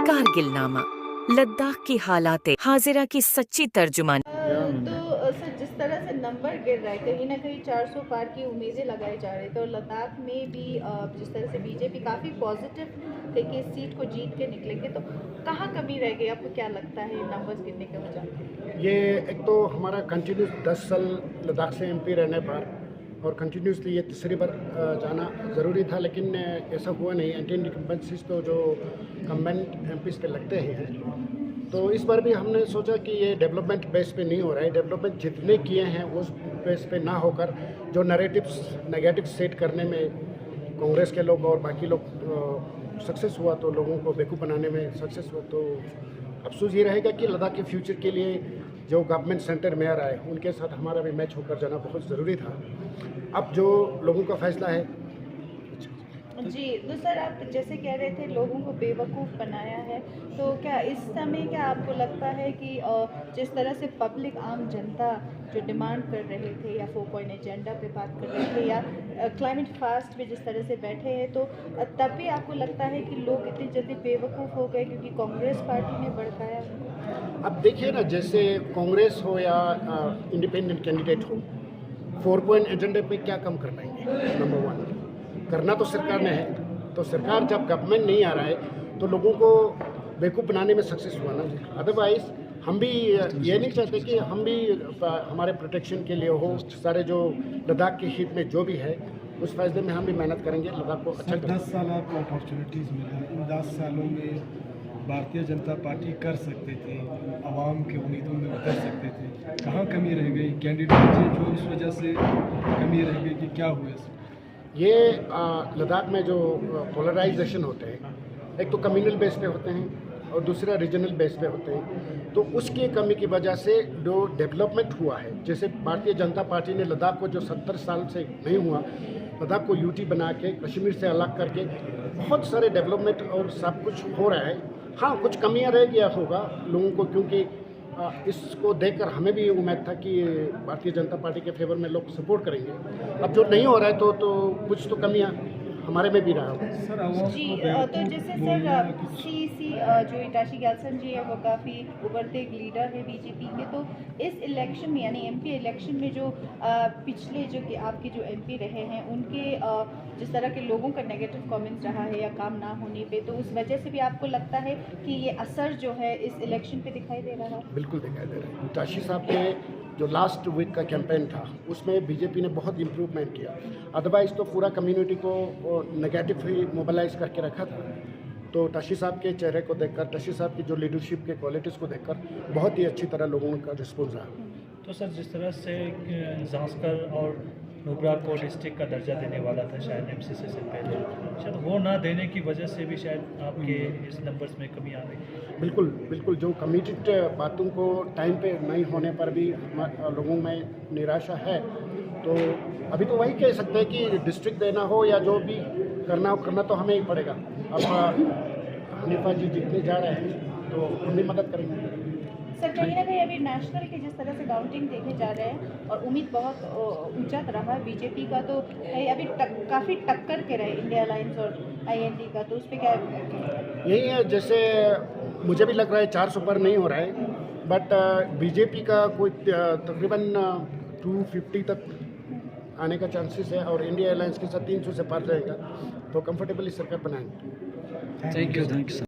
कारगिल नामा लद्दाख की हालात हाजिरा की सच्ची तर्जुमान। सर, जिस तरह से नंबर गिर रहे कहीं ना कहीं 400 पार की उम्मीदें लगाई जा रही थी और लद्दाख में भी जिस तरह से बीजेपी काफ़ी पॉजिटिव थे कि इस सीट को जीत के निकलेंगे, तो कहाँ कमी रह गई? आपको क्या लगता है नंबर्स गिरने की वजह? ये एक तो हमारा कंटिन्यूस 10 साल लद्दाख से एमपी रहने पर और कंटिन्यूसली ये तीसरी बार जाना ज़रूरी था, लेकिन ऐसा हुआ नहीं। एंटी इनकम्बेंसीज तो जो कम्बेंट एमपीज़ पे लगते ही हैं, तो इस बार भी हमने सोचा कि ये डेवलपमेंट बेस पे नहीं हो रहा है। डेवलपमेंट जितने किए हैं उस बेस पे ना होकर जो नैरेटिव्स नेगेटिव सेट करने में कांग्रेस के लोग और बाकी लोग सक्सेस हुआ, तो लोगों को बेवकूफ़ बनाने में सक्सेस हुआ। तो अफसोस ये रहेगा कि लद्दाख के फ्यूचर के लिए जो गवर्नमेंट सेंटर में आ रहा है उनके साथ हमारा भी मैच होकर जाना बहुत ज़रूरी था। अब जो लोगों का फैसला है। जी, तो सर आप जैसे कह रहे थे लोगों को बेवकूफ़ बनाया है, तो क्या इस समय क्या आपको लगता है कि जिस तरह से पब्लिक आम जनता जो डिमांड कर रहे थे या 4 पॉइंट एजेंडा पे बात कर रहे थे या क्लाइमेट फास्ट पे जिस तरह से बैठे हैं, तो तब भी आपको लगता है कि लोग इतनी जल्दी बेवकूफ़ हो गए क्योंकि कांग्रेस पार्टी ने भड़काया? अब देखिए ना, जैसे कांग्रेस हो या इंडिपेंडेंट कैंडिडेट हो, 4 पॉइंट एजेंडे पे क्या कम कर पाएंगे? नंबर 1 करना तो सरकार ने है, तो सरकार जब गवर्नमेंट नहीं आ रहा है तो लोगों को बेवकूफ़ बनाने में सक्सेस हुआ ना। अदरवाइज हम भी ये नहीं चाहते कि हम भी हमारे प्रोटेक्शन के लिए हो, सारे जो लद्दाख के हित में जो भी है उस फैसले में हम भी मेहनत करेंगे, लद्दाख को अच्छा 10 साल आपको अपॉर्चुनिटीज़ मिला। इन 10 सालों में भारतीय जनता पार्टी कर सकते थे, आवाम के उम्मीदों में उतर सकते थे, कहाँ कमी रह गई? कैंडिडेट चेंज हो, इस वजह से कमी रह गई कि क्या हुआ इसमें? ये लद्दाख में जो पोलराइजेशन होते हैं, एक तो कम्युनल बेस पे होते हैं और दूसरा रीजनल बेस पे होते हैं, तो उसकी कमी की वजह से जो डेवलपमेंट हुआ है, जैसे भारतीय जनता पार्टी ने लद्दाख को जो 70 साल से नहीं हुआ, लद्दाख को यूटी बना के कश्मीर से अलग करके बहुत सारे डेवलपमेंट और सब कुछ हो रहा है। हाँ, कुछ कमियां रह गया होगा लोगों को, क्योंकि इसको देखकर हमें भी उम्मीद था कि भारतीय जनता पार्टी के फेवर में लोग सपोर्ट करेंगे। अब जो नहीं हो रहा है तो कुछ तो कमियां हमारे में भी रहा होगा। जी, तो जैसे सर सीसी जो इटाशी गैल्सन जी है वो काफ़ी उभरते एक लीडर है बीजेपी के, तो इस इलेक्शन में यानी एमपी इलेक्शन में जो पिछले जो कि आपके जो एमपी रहे हैं उनके जिस तरह के लोगों का नेगेटिव कमेंट्स रहा है या काम ना होने पे, तो उस वजह से भी आपको लगता है कि ये असर जो है इस इलेक्शन पे दिखाई दे रहा है? बिल्कुल दिखाई दे रहा है। इटाशी साहब के जो लास्ट वीक का कैंपेन था उसमें बीजेपी ने बहुत इम्प्रूवमेंट किया। अदरवाइज तो पूरा कम्युनिटी को नेगेटिव ही मोबिलाइज करके रखा था। तो टशी साहब के चेहरे को देखकर, टशी साहब की जो लीडरशिप के क्वालिटीज़ को देखकर बहुत ही अच्छी तरह लोगों का रिस्पॉन्स रहा। तो सर, जिस तरह से जांस्कर और नुब्रा को डिस्ट्रिक्ट का दर्जा देने वाला था शायद एमसीसी से पहले, शायद वो ना देने की वजह से भी शायद आपके इस नंबर्स में कमी आ गई। बिल्कुल बिल्कुल, जो कमिटेड बातों को टाइम पे नहीं होने पर भी लोगों में निराशा है। तो अभी तो वही कह सकते हैं कि डिस्ट्रिक्ट देना हो या जो भी करना तो हमें ही पड़ेगा। अब हनीफा जी जीतने जा रहे हैं तो हम भी मदद करेंगे। सर, कहीं ना कहीं अभी नेशनल के जिस तरह से काउंटिंग देखे जा रहे हैं और उम्मीद बहुत ऊंचा रहा है बीजेपी का, तो अभी काफ़ी टक्कर के रहे इंडिया अलायंस और आईएनडी का, तो उस पर क्या यही है, जैसे मुझे भी लग रहा है 400 पर नहीं हो रहा है, बट बीजेपी का कोई तकरीबन 250 तक आने का चांसेस है और इंडिया अलायंस के साथ 300 से पार जाएगा, तो कंफर्टेबली सरकार बनाएंगे। Thank you sir.